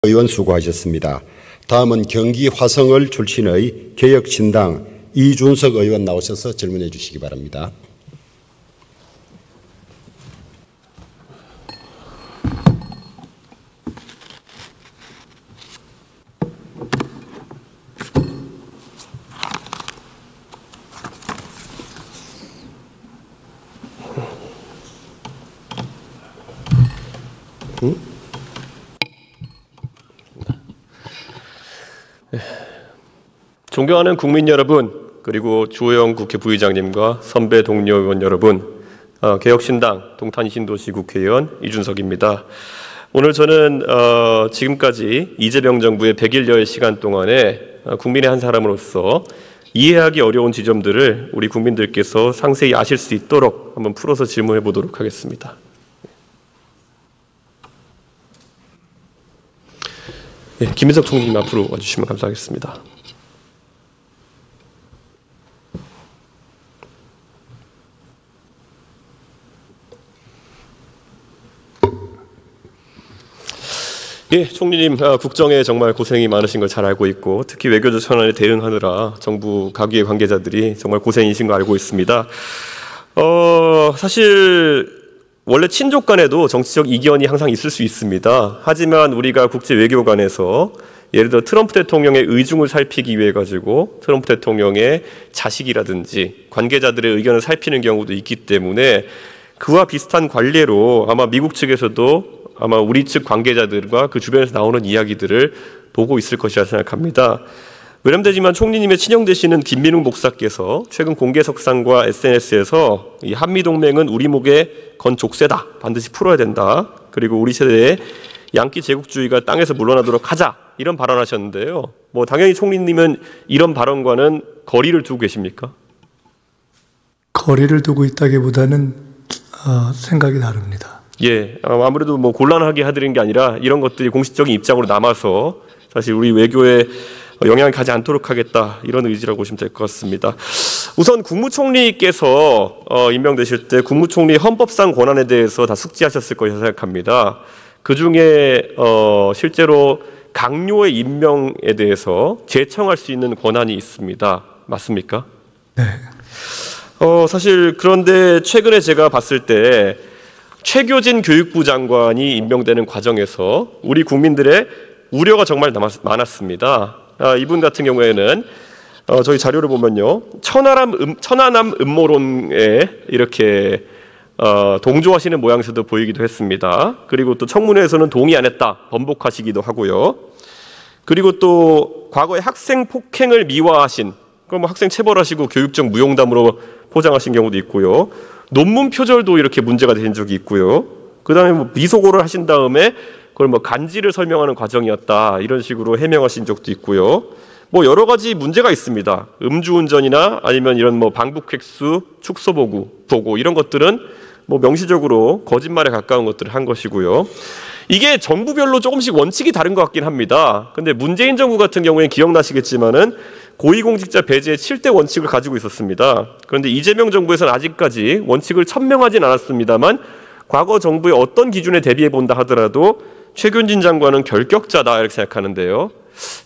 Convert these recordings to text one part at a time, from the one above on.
의원 수고하셨습니다. 다음은 경기 화성을 출신의 개혁신당 이준석 의원 나오셔서 질문해 주시기 바랍니다. 존경하는 국민 여러분, 그리고 주호영 국회 부의장님과 선배 동료 의원 여러분, 개혁신당 동탄신도시 국회의원 이준석입니다. 오늘 저는 지금까지 이재명 정부의 100일여의 시간 동안에 국민의 한 사람으로서 이해하기 어려운 지점들을 우리 국민들께서 상세히 아실 수 있도록 한번 풀어서 질문해 보도록 하겠습니다. 네, 김인석 총리님 앞으로 와주시면 감사하겠습니다. 예, 총리님, 국정에 정말 고생이 많으신 걸 잘 알고 있고, 특히 외교적 현안에 대응하느라 정부 가계의 관계자들이 정말 고생이신 거 알고 있습니다. 사실 원래 친족 간에도 정치적 이견이 항상 있을 수 있습니다. 하지만 우리가 국제 외교관에서 예를 들어 트럼프 대통령의 의중을 살피기 위해 가지고 트럼프 대통령의 자식이라든지 관계자들의 의견을 살피는 경우도 있기 때문에 그와 비슷한 관례로 아마 미국 측에서도 아마 우리 측 관계자들과 그 주변에서 나오는 이야기들을 보고 있을 것이라 생각합니다. 외람되지만 총리님의 친형되시는 김민웅 목사께서 최근 공개석상과 SNS에서 이 한미동맹은 우리 목에 건 족쇄다, 반드시 풀어야 된다, 그리고 우리 세대의 양키 제국주의가 땅에서 물러나도록 하자, 이런 발언하셨는데요. 뭐 당연히 총리님은 이런 발언과는 거리를 두고 계십니까? 거리를 두고 있다기보다는 생각이 다릅니다. 예, 아무래도 뭐 곤란하게 해드리는 게 아니라 이런 것들이 공식적인 입장으로 남아서 사실 우리 외교에 영향을 가지 않도록 하겠다, 이런 의지라고 보시면 될 것 같습니다. 우선 국무총리께서 임명되실 때 국무총리 헌법상 권한에 대해서 다 숙지하셨을 것이라 생각합니다. 그중에 실제로 강요의 임명에 대해서 제청할 수 있는 권한이 있습니다. 맞습니까? 네. 사실 그런데 최근에 제가 봤을 때 최교진 교육부 장관이 임명되는 과정에서 우리 국민들의 우려가 정말 많았습니다. 이분 같은 경우에는 저희 자료를 보면요, 천안함 음모론에 이렇게 동조하시는 모양새도 보이기도 했습니다. 그리고 또 청문회에서는 동의 안 했다 번복하시기도 하고요. 그리고 또 과거에 학생 폭행을 미화하신, 그럼 학생 체벌하시고 교육적 무용담으로 포장하신 경우도 있고요. 논문 표절도 이렇게 문제가 된 적이 있고요. 그 다음에 뭐 비속어를 하신 다음에 그걸 뭐 간지를 설명하는 과정이었다, 이런 식으로 해명하신 적도 있고요. 뭐 여러 가지 문제가 있습니다. 음주운전이나 아니면 이런 뭐 방북 획수, 축소 보고 이런 것들은 뭐 명시적으로 거짓말에 가까운 것들을 한 것이고요. 이게 정부별로 조금씩 원칙이 다른 것 같긴 합니다. 근데 문재인 정부 같은 경우에 기억나시겠지만은 고위공직자 배제의 7대 원칙을 가지고 있었습니다. 그런데 이재명 정부에서는 아직까지 원칙을 천명하진 않았습니다만 과거 정부의 어떤 기준에 대비해 본다 하더라도 최균진 장관은 결격자다, 이렇게 생각하는데요.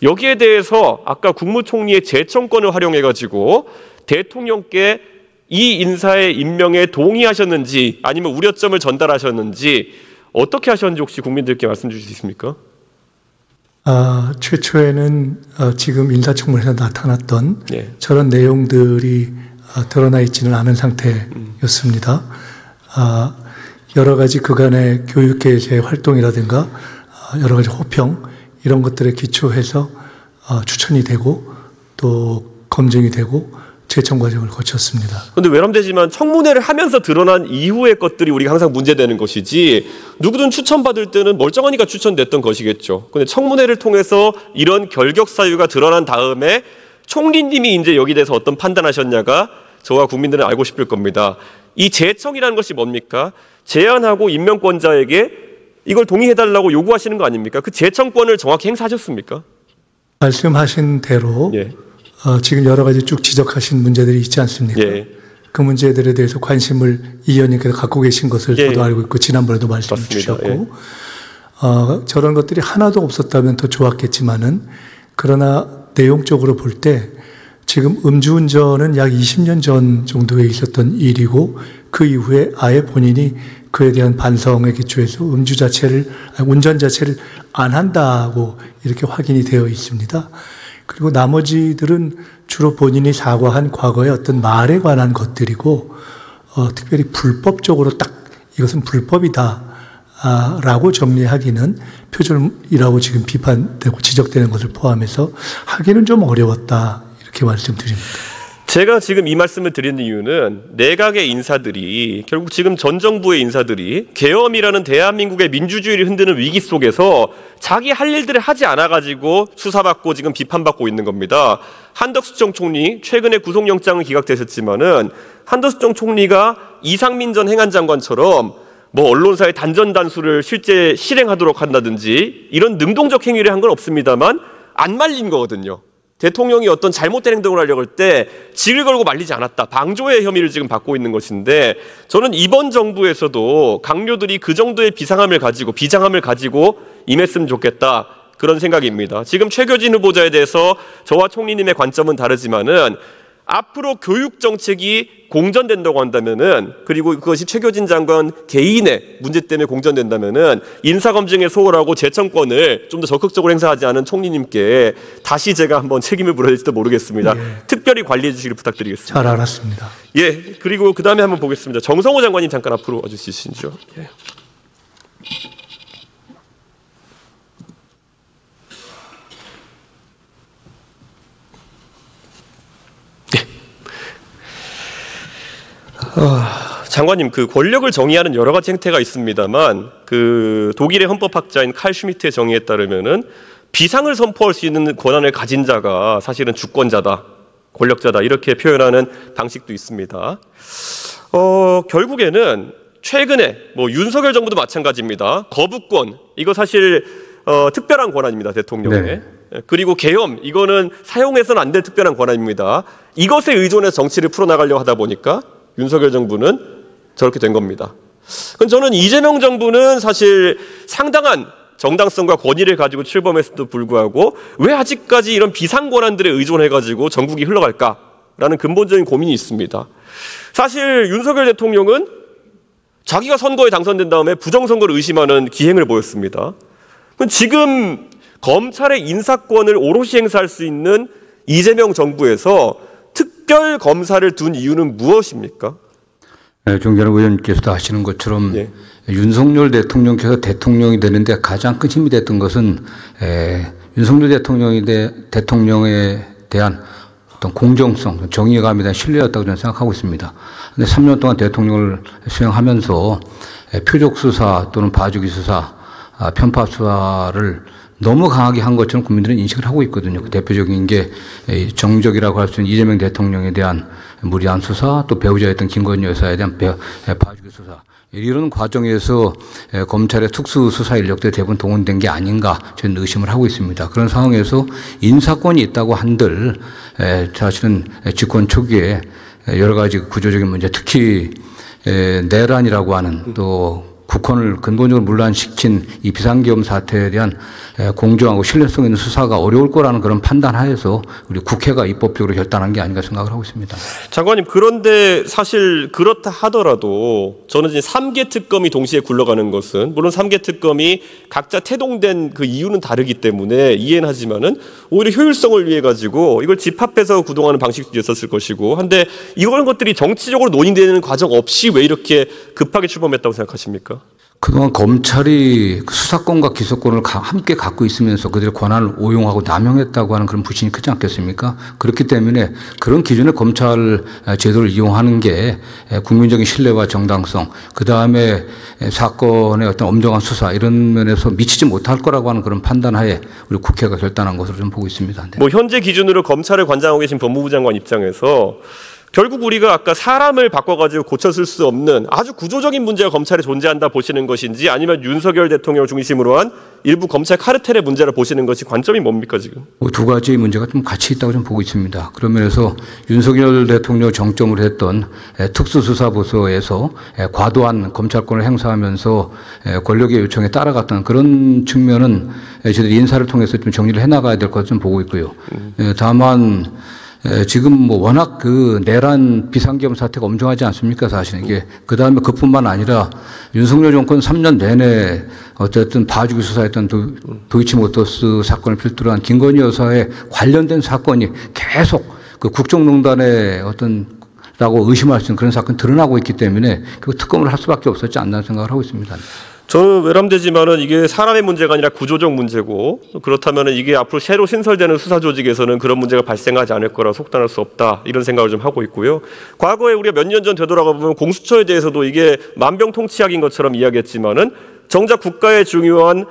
여기에 대해서 아까 국무총리의 제청권을 활용해 가지고 대통령께 이 인사의 임명에 동의하셨는지 아니면 우려점을 전달하셨는지 어떻게 하셨는지 혹시 국민들께 말씀 주실 수 있습니까? 최초에는 지금 인사청문회에서 나타났던 저런 내용들이 드러나 있지는 않은 상태였습니다. 여러 가지 그간의 교육계의 활동이라든가 여러 가지 호평, 이런 것들에 기초해서 추천이 되고 또 검증이 되고 제청 과정을 거쳤습니다. 그런데 외람되지만 청문회를 하면서 드러난 이후의 것들이 우리가 항상 문제되는 것이지, 누구든 추천받을 때는 멀쩡하니까 추천됐던 것이겠죠. 그런데 청문회를 통해서 이런 결격 사유가 드러난 다음에 총리님이 이제 여기에 대해서 어떤 판단하셨냐가 저와 국민들은 알고 싶을 겁니다. 이 제청이라는 것이 뭡니까? 제안하고 임명권자에게 이걸 동의해달라고 요구하시는 거 아닙니까? 그 제청권을 정확히 행사하셨습니까? 말씀하신 대로 지금 여러 가지 쭉 지적하신 문제들이 있지 않습니까? 그 문제들에 대해서 관심을 이 의원님께서 갖고 계신 것을 저도 알고 있고 지난번에도 말씀을 주셨고 저런 것들이 하나도 없었다면 더 좋았겠지만은 그러나 내용적으로 볼 때 지금 음주운전은 약 20년 전 정도에 있었던 일이고 그 이후에 아예 본인이 그에 대한 반성에 기초해서 운전 자체를 안 한다고 이렇게 확인이 되어 있습니다. 그리고 나머지들은 주로 본인이 사과한 과거의 어떤 말에 관한 것들이고 특별히 불법적으로 딱 이것은 불법이다 라고 정리하기는 표절이라고 지금 비판되고 지적되는 것을 포함해서 하기는 좀 어려웠다 이렇게 말씀드립니다. 제가 지금 이 말씀을 드리는 이유는 내각의 인사들이 결국 지금 전 정부의 인사들이 계엄이라는 대한민국의 민주주의를 흔드는 위기 속에서 자기 할 일들을 하지 않아가지고 수사받고 지금 비판받고 있는 겁니다. 한덕수 전 총리 최근에 구속영장은 기각되셨지만은 한덕수 전 총리가 이상민 전 행안장관처럼 뭐 언론사의 단전단수를 실제 실행하도록 한다든지 이런 능동적 행위를 한 건 없습니다만 안 말린 거거든요. 대통령이 어떤 잘못된 행동을 하려고 할 때 직을 걸고 말리지 않았다. 방조의 혐의를 지금 받고 있는 것인데 저는 이번 정부에서도 강요들이 그 정도의 비장함을 가지고 임했으면 좋겠다. 그런 생각입니다. 지금 최교진 후보자에 대해서 저와 총리님의 관점은 다르지만은 앞으로 교육 정책이 공전된다고 한다면은 그리고 그것이 최교진 장관 개인의 문제 때문에 공전된다면은 인사검증에 소홀하고 재청권을 좀 더 적극적으로 행사하지 않은 총리님께 다시 제가 한번 책임을 물어야 될지도 모르겠습니다. 예. 특별히 관리해 주시길 부탁드리겠습니다. 잘 알았습니다. 예, 그리고 그 다음에 한번 보겠습니다. 정성호 장관님 잠깐 앞으로 와주시죠. 예. 장관님, 그 권력을 정의하는 여러 가지 행태가 있습니다만 그 독일의 헌법학자인 칼 슈미트의 정의에 따르면은 비상을 선포할 수 있는 권한을 가진 자가 사실은 주권자다, 권력자다 이렇게 표현하는 방식도 있습니다. 결국에는 최근에 뭐 윤석열 정부도 마찬가지입니다. 거부권 이거 사실 특별한 권한입니다, 대통령의. 네. 그리고 계엄 이거는 사용해서는 안 될 특별한 권한입니다. 이것에 의존해서 정치를 풀어나가려고 하다 보니까 윤석열 정부는 저렇게 된 겁니다. 그럼 저는 이재명 정부는 사실 상당한 정당성과 권위를 가지고 출범했음에도 불구하고 왜 아직까지 이런 비상 권한들에 의존해가지고 전국이 흘러갈까라는 근본적인 고민이 있습니다. 사실 윤석열 대통령은 자기가 선거에 당선된 다음에 부정선거를 의심하는 기행을 보였습니다. 그럼 지금 검찰의 인사권을 오롯이 행사할 수 있는 이재명 정부에서 특별 검사를 둔 이유는 무엇입니까? 네, 존경하는 의원님께서도 아시는 것처럼 예. 윤석열 대통령께서 대통령이 되는데 가장 큰 힘이 됐던 것은 윤석열 대통령에 대한 어떤 공정성, 정의감에 대한 신뢰였다고 저는 생각하고 있습니다. 그런데 3년 동안 대통령을 수행하면서 표적 수사 또는 봐주기 수사, 편파 수사를 너무 강하게 한 것처럼 국민들은 인식을 하고 있거든요. 그 대표적인 게 정적이라고 할 수 있는 이재명 대통령에 대한 무리한 수사, 또 배우자였던 김건희 여사에 대한 봐주기 수사. 이런 과정에서 검찰의 특수수사 인력들이 대부분 동원된 게 아닌가 저는 의심을 하고 있습니다. 그런 상황에서 인사권이 있다고 한들 사실은 집권 초기에 여러 가지 구조적인 문제, 특히 내란이라고 하는 또 국권을 근본적으로 문란시킨 이 비상계엄 사태에 대한 공정하고 신뢰성 있는 수사가 어려울 거라는 그런 판단하에서 우리 국회가 입법적으로 결단한 게 아닌가 생각을 하고 있습니다. 장관님, 그런데 사실 그렇다 하더라도 저는 이제 3개 특검이 동시에 굴러가는 것은 물론 3개 특검이 각자 태동된 그 이유는 다르기 때문에 이해는 하지만은 오히려 효율성을 위해 가지고 이걸 집합해서 구동하는 방식도 있었을 것이고 한데 이런 것들이 정치적으로 논의되는 과정 없이 왜 이렇게 급하게 출범했다고 생각하십니까? 그동안 검찰이 수사권과 기소권을 함께 갖고 있으면서 그들의 권한을 오용하고 남용했다고 하는 그런 불신이 크지 않겠습니까? 그렇기 때문에 그런 기준의 검찰 제도를 이용하는 게 국민적인 신뢰와 정당성, 그다음에 사건의 어떤 엄정한 수사 이런 면에서 미치지 못할 거라고 하는 그런 판단하에 우리 국회가 결단한 것으로 좀 보고 있습니다. 네. 뭐 현재 기준으로 검찰을 관장하고 계신 법무부 장관 입장에서 결국 우리가 아까 사람을 바꿔가지고 고쳐쓸 수 없는 아주 구조적인 문제가 검찰에 존재한다 보시는 것인지, 아니면 윤석열 대통령을 중심으로 한 일부 검찰 카르텔의 문제를 보시는 것이 관점이 뭡니까 지금? 두 가지의 문제가 좀 같이 있다고 좀 보고 있습니다. 그런 면에서 윤석열 대통령 정점으로 했던 특수수사부서에서 과도한 검찰권을 행사하면서 권력의 요청에 따라갔던 그런 측면은 저희들이 인사를 통해서 좀 정리를 해나가야 될 것을 좀 보고 있고요. 다만 지금 뭐 워낙 그 내란 비상계엄 사태가 엄중하지 않습니까, 사실은. 이게 그다음에 그뿐만 아니라 윤석열 정권 3년 내내 어쨌든 봐주기 수사했던 도이치모터스 사건을 필두로 한 김건희 여사에 관련된 사건이 계속 그 국정농단의 라고 의심할 수 있는 그런 사건이 드러나고 있기 때문에 그 특검을 할 수밖에 없었지 않나 생각을 하고 있습니다. 저는 외람되지만은 이게 사람의 문제가 아니라 구조적 문제고, 그렇다면은 이게 앞으로 새로 신설되는 수사 조직에서는 그런 문제가 발생하지 않을 거라 속단할 수 없다, 이런 생각을 좀 하고 있고요. 과거에 우리가 몇 년 전 되돌아가 보면 공수처에 대해서도 이게 만병통치약인 것처럼 이야기했지만은 정작 국가의 중요한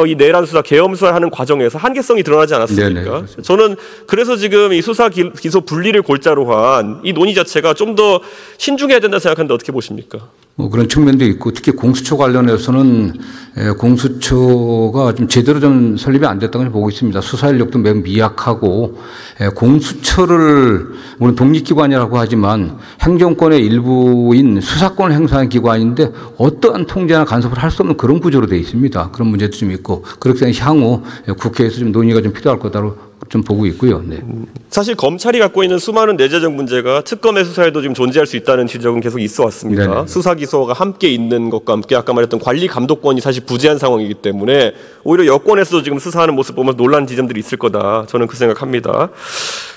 이 내란 수사, 계엄 수사를 하는 과정에서 한계성이 드러나지 않았습니까? 네네. 저는 그래서 지금 이 수사 기소 분리를 골자로 한 이 논의 자체가 좀 더 신중해야 된다 생각하는데 어떻게 보십니까? 그런 측면도 있고, 특히 공수처 관련해서는 공수처가 좀 제대로 좀 설립이 안 됐다고 보고 있습니다. 수사 인력도 매우 미약하고, 공수처를 물론 독립기관이라고 하지만 행정권의 일부인 수사권을 행사하는 기관인데 어떠한 통제나 간섭을 할 수 없는 그런 구조로 되어 있습니다. 그런 문제도 좀 있고, 그렇기 때문에 향후 국회에서 좀 논의가 좀 필요할 거다로 좀 보고 있고요. 네. 사실 검찰이 갖고 있는 수많은 내재적 문제가 특검의 수사에도 지금 존재할 수 있다는 지적은 계속 있어 왔습니다. 네네. 수사 기소가 함께 있는 것과 함께 아까 말했던 관리 감독권이 사실 부재한 상황이기 때문에 오히려 여권에서도 지금 수사하는 모습 보면 논란 지점들이 있을 거다, 저는 그 생각합니다.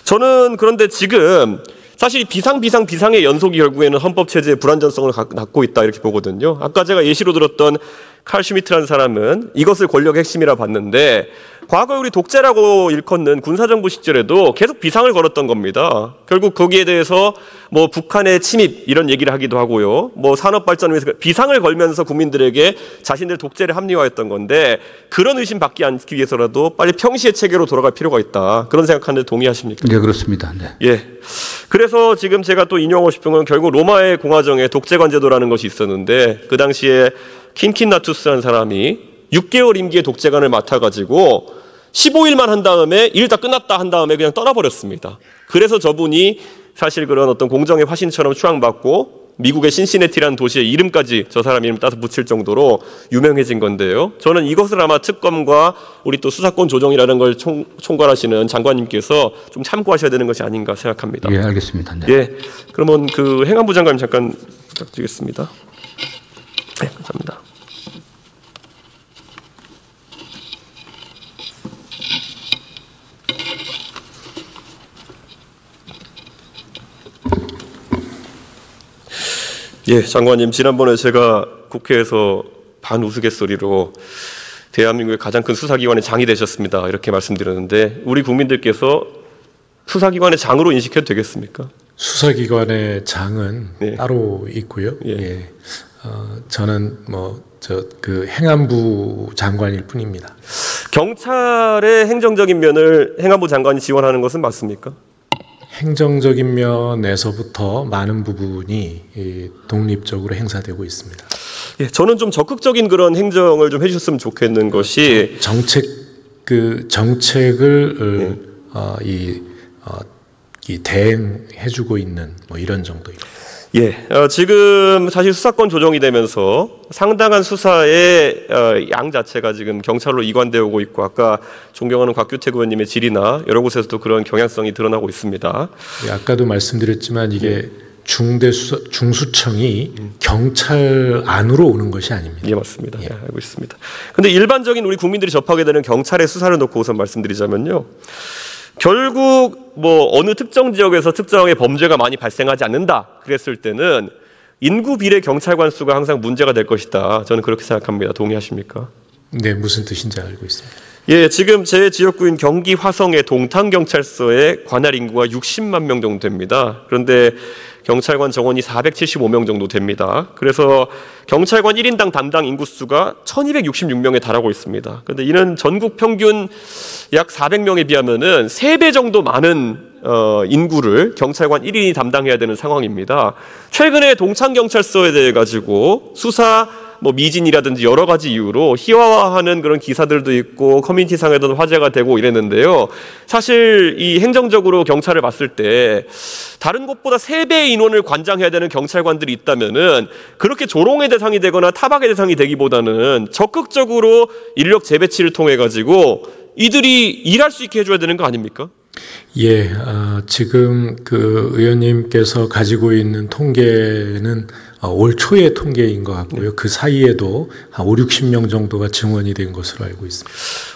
저는 그런데 지금 사실 비상의 연속이 결국에는 헌법 체제의 불안전성을 갖고 있다, 이렇게 보거든요. 아까 제가 예시로 들었던 칼 슈미트라는 사람은 이것을 권력의 핵심이라 봤는데, 과거에 우리 독재라고 일컫는 군사정부 시절에도 계속 비상을 걸었던 겁니다. 결국 거기에 대해서 뭐 북한의 침입 이런 얘기를 하기도 하고요. 뭐 산업발전을 위해서 비상을 걸면서 국민들에게 자신들 독재를 합리화했던 건데, 그런 의심 받지 않기 위해서라도 빨리 평시의 체계로 돌아갈 필요가 있다, 그런 생각하는데 동의하십니까? 네, 그렇습니다. 네. 예. 그래서 지금 제가 또 인용하고 싶은 건 결국 로마의 공화정에 독재관 제도라는 것이 있었는데, 그 당시에 킨킨나투스라는 사람이 6개월 임기의 독재관을 맡아가지고 15일만 한 다음에 일 다 끝났다 한 다음에 그냥 떠나버렸습니다. 그래서 저분이 사실 그런 어떤 공정의 화신처럼 추앙받고 미국의 신시내티라는 도시의 이름까지 저 사람 이름 따서 붙일 정도로 유명해진 건데요. 저는 이것을 아마 특검과 우리 또 수사권 조정이라는 걸 총괄하시는 장관님께서 좀 참고하셔야 되는 것이 아닌가 생각합니다. 예, 알겠습니다. 네. 예, 그러면 그 행안부 장관님 잠깐 부탁드리겠습니다. 네, 감사합니다. 예, 장관님, 지난번에 제가 국회에서 반우스갯소리로 대한민국의 가장 큰 수사기관의 장이 되셨습니다, 이렇게 말씀드렸는데, 우리 국민들께서 수사기관의 장으로 인식해도 되겠습니까? 수사기관의 장은 예. 따로 있고요. 예. 예. 저는 그 행안부 장관일 뿐입니다. 경찰의 행정적인 면을 행안부 장관이 지원하는 것은 맞습니까? 행정적인 면에서부터 많은 부분이 독립적으로 행사되고 있습니다. 예, 저는 좀 적극적인 그런 행정을 좀 해주셨으면 좋겠는 것이 정책을 이 대행해주고 있는 뭐 이런 정도입니다. 예, 지금 사실 수사권 조정이 되면서 상당한 수사의 양 자체가 지금 경찰로 이관되어 오고 있고, 아까 존경하는 곽규택 의원님의 질의나 여러 곳에서도 그런 경향성이 드러나고 있습니다. 예, 아까도 말씀드렸지만 이게 중수청이 경찰 안으로 오는 것이 아닙니다. 예, 맞습니다. 예. 알고 있습니다. 그런데 일반적인 우리 국민들이 접하게 되는 경찰의 수사를 놓고 우선 말씀드리자면요, 결국 뭐 어느 특정 지역에서 특정의 범죄가 많이 발생하지 않는다 그랬을 때는 인구 비례 경찰관 수가 항상 문제가 될 것이다, 저는 그렇게 생각합니다. 동의하십니까? 네, 무슨 뜻인지 알고 있습니다. 예, 지금 제 지역구인 경기 화성의 동탄경찰서의 관할 인구가 60만 명 정도 됩니다. 그런데 경찰관 정원이 475명 정도 됩니다. 그래서 경찰관 1인당 담당 인구수가 1266명에 달하고 있습니다. 그런데 이는 전국 평균 약 400명에 비하면은 3배 정도 많은 인구를 경찰관 1인이 담당해야 되는 상황입니다. 최근에 동창경찰서에 대해 가지고 수사 미진이라든지 여러 가지 이유로 희화화하는 그런 기사들도 있고 커뮤니티상에도 화제가 되고 이랬는데요. 사실 이 행정적으로 경찰을 봤을 때 다른 곳보다 3배의 인원을 관장해야 되는 경찰관들이 있다면은 그렇게 조롱의 대상이 되거나 타박의 대상이 되기보다는 적극적으로 인력 재배치를 통해 가지고 이들이 일할 수 있게 해줘야 되는 거 아닙니까? 예, 지금 그 의원님께서 가지고 있는 통계는 올 초의 통계인 것 같고요. 그 사이에도 한 5, 60명 정도가 증원이 된 것으로 알고 있습니다.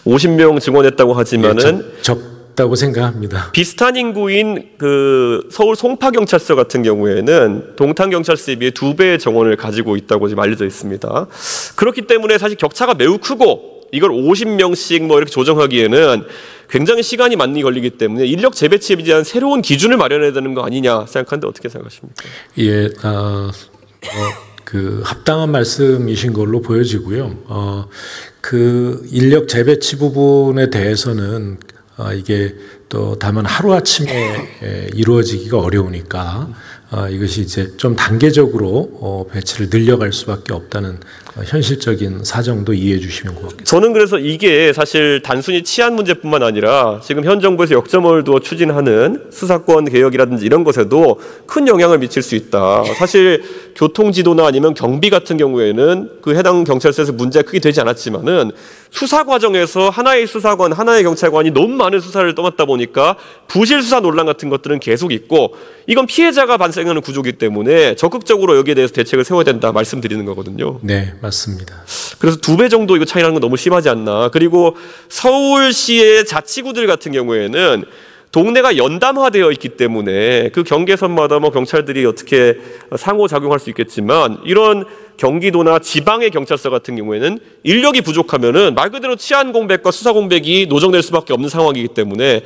50명 증원했다고 하지만은 적다고 생각합니다. 비슷한 인구인 그 서울 송파경찰서 같은 경우에는 동탄경찰서에 비해 2배의 정원을 가지고 있다고 지금 알려져 있습니다. 그렇기 때문에 사실 격차가 매우 크고 이걸 50명씩 이렇게 조정하기에는 굉장히 시간이 많이 걸리기 때문에 인력 재배치에 대한 새로운 기준을 마련해야 되는 거 아니냐 생각하는데 어떻게 생각하십니까? 예, 그 합당한 말씀이신 걸로 보여지고요. 그 인력 재배치 부분에 대해서는 이게 또 다만 하루아침에 이루어지기가 어려우니까 이것이 이제 좀 단계적으로 배치를 늘려갈 수밖에 없다는 현실적인 사정도 이해해 주시면 고맙겠습니다. 저는 그래서 이게 사실 단순히 치안 문제뿐만 아니라 지금 현 정부에서 역점을 두어 추진하는 수사권 개혁이라든지 이런 것에도 큰 영향을 미칠 수 있다. 사실 교통지도나 아니면 경비 같은 경우에는 그 해당 경찰서에서 문제가 크게 되지 않았지만은 수사 과정에서 하나의 수사관, 하나의 경찰관이 너무 많은 수사를 떠맡다 보니까 부실 수사 논란 같은 것들은 계속 있고 이건 피해자가 발생하는 구조이기 때문에 적극적으로 여기에 대해서 대책을 세워야 된다 말씀드리는 거거든요. 네, 맞습니다. 그래서 2배 정도 이거 차이라는 건 너무 심하지 않나. 그리고 서울시의 자치구들 같은 경우에는 동네가 연담화되어 있기 때문에 그 경계선마다 경찰들이 어떻게 상호작용할 수 있겠지만 이런 경기도나 지방의 경찰서 같은 경우에는 인력이 부족하면은 말 그대로 치안 공백과 수사 공백이 노정될 수밖에 없는 상황이기 때문에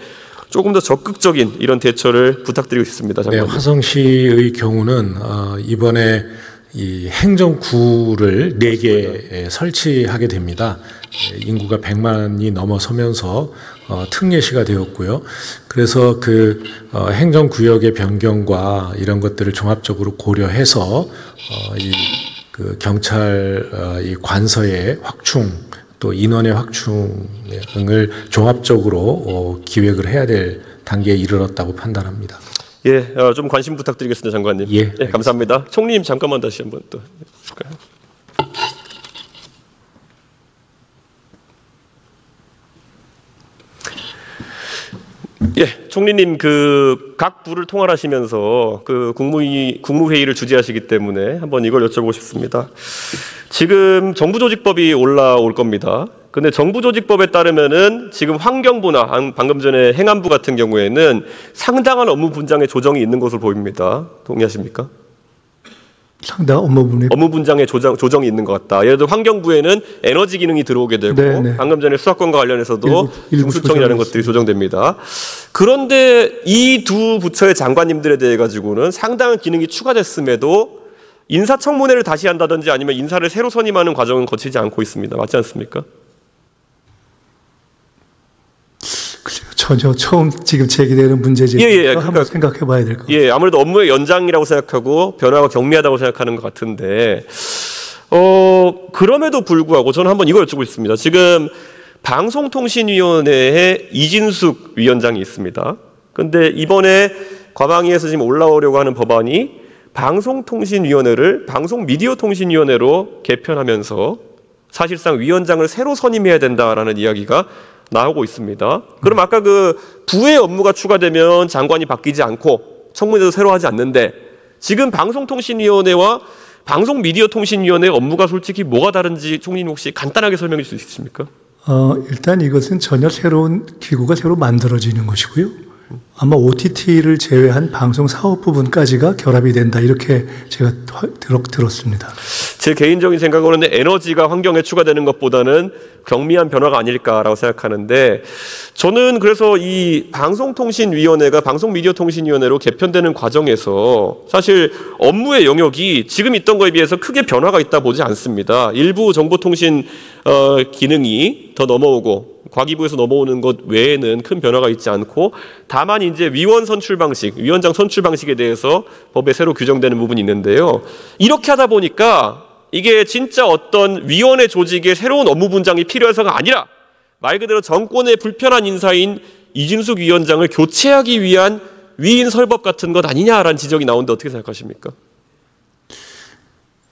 조금 더 적극적인 이런 대처를 부탁드리고 싶습니다. 네, 화성시의 경우는 이번에 이 행정구를 4개 설치하게 됩니다. 인구가 100만이 넘어서면서 특례시가 되었고요. 그래서 그 행정구역의 변경과 이런 것들을 종합적으로 고려해서 그 경찰 이 관서의 확충 또 인원의 확충을 종합적으로 기획을 해야 될 단계에 이르렀다고 판단합니다. 예, 좀 관심 부탁드리겠습니다, 장관님. 예, 감사합니다. 총리님 잠깐만 다시 한번 또 해줄까요? 예, 총리님 각 부를 통할하시면서 국무회의를 주재하시기 때문에 한번 이걸 여쭤보고 싶습니다. 지금 정부조직법이 올라올 겁니다. 근데 정부조직법에 따르면은 지금 환경부나 방금 전에 행안부 같은 경우에는 상당한 업무 분장의 조정이 있는 것으로 보입니다. 동의하십니까? 상당한 업무 분장의 조정이 있는 것 같다. 예를 들어 환경부에는 에너지 기능이 들어오게 되고 네네. 방금 전에 수사권과 관련해서도 일부 중수청이라는 것들이 조정됩니다. 그런데 이 두 부처의 장관님들에 대해 가지고는 상당한 기능이 추가됐음에도 인사청문회를 다시 한다든지 아니면 인사를 새로 선임하는 과정은 거치지 않고 있습니다. 맞지 않습니까? 전혀 처음 지금 제기되는 문제지. 한번 생각해봐야 될 것 같아요. 예, 아무래도 업무의 연장이라고 생각하고 변화가 경미하다고 생각하는 것 같은데, 그럼에도 불구하고 저는 한번 이걸 여쭤보고 싶습니다. 지금 방송통신위원회에 이진숙 위원장이 있습니다. 그런데 이번에 과방위에서 지금 올라오려고 하는 법안이 방송통신위원회를 방송미디어통신위원회로 개편하면서 사실상 위원장을 새로 선임해야 된다라는 이야기가 나오고 있습니다. 그럼 아까 그 부의 업무가 추가되면 장관이 바뀌지 않고 청문회도 새로 하지 않는데 지금 방송통신위원회와 방송미디어통신위원회의 업무가 솔직히 뭐가 다른지 총리님 혹시 간단하게 설명해 주실 수 있습니까? 일단 이것은 전혀 새로운 기구가 새로 만들어지는 것이고요. 아마 OTT를 제외한 방송 사업 부분까지가 결합이 된다 이렇게 제가 들었습니다. 제 개인적인 생각으로는 에너지가 환경에 추가되는 것보다는 경미한 변화가 아닐까라고 생각하는데, 저는 그래서 이 방송통신위원회가 방송미디어통신위원회로 개편되는 과정에서 사실 업무의 영역이 지금 있던 거에 비해서 크게 변화가 있다 보지 않습니다. 일부 정보통신 기능이 더 넘어오고 과기부에서 넘어오는 것 외에는 큰 변화가 있지 않고, 다만 이제 위원 선출 방식, 위원장 선출 방식에 대해서 법에 새로 규정되는 부분이 있는데요. 이렇게 하다 보니까 이게 진짜 어떤 위원회 조직의 새로운 업무 분장이 필요해서가 아니라 말 그대로 정권의 불편한 인사인 이준숙 위원장을 교체하기 위한 위인 설법 같은 것 아니냐라는 지적이 나오는데 어떻게 생각하십니까?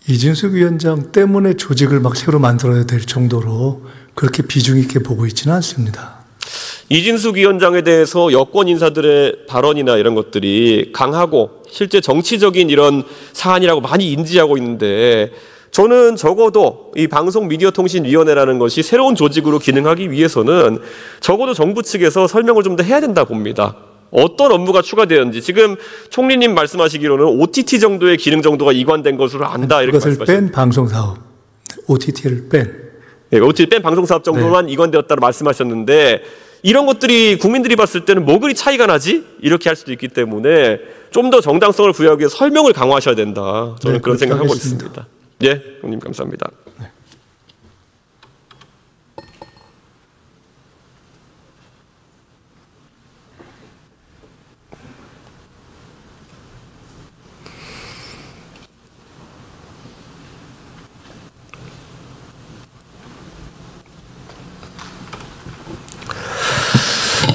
이준숙 위원장 때문에 조직을 막 새로 만들어야 될 정도로 그렇게 비중 있게 보고 있지는 않습니다. 이준숙 위원장에 대해서 여권 인사들의 발언이나 이런 것들이 강하고 실제 정치적인 이런 사안이라고 많이 인지하고 있는데, 저는 적어도 이 방송미디어통신위원회라는 것이 새로운 조직으로 기능하기 위해서는 적어도 정부 측에서 설명을 좀 더 해야 된다 봅니다. 어떤 업무가 추가되었는지. 지금 총리님 말씀하시기로는 OTT 정도의 기능 정도가 이관된 것으로 안다, 이렇게 그것을 뺀 방송사업, OTT를 뺀. 네, OTT 뺀 방송사업 정도만 이관되었다고 말씀하셨는데, 이런 것들이 국민들이 봤을 때는 뭐 그리 차이가 나지? 이렇게 할 수도 있기 때문에 좀 더 정당성을 부여하기 위해 설명을 강화하셔야 된다. 저는 그런 생각하고 있습니다. 예, 형님 감사합니다. 네.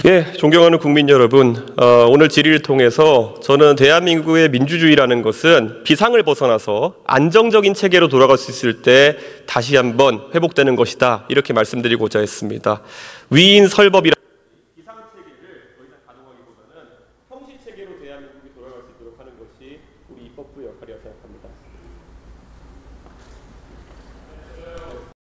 예, 존경하는 국민 여러분, 오늘 질의를 통해서 저는 대한민국의 민주주의라는 것은 비상을 벗어나서 안정적인 체계로 돌아갈 수 있을 때 다시 한번 회복되는 것이다, 이렇게 말씀드리고자 했습니다. 위인 설법이라는 비상 체계를 더 이상 가동하기보다는 형식 체계로 대한민국이 돌아갈 수 있도록 하는 것이 우리 입법부의 역할이라고 생각합니다.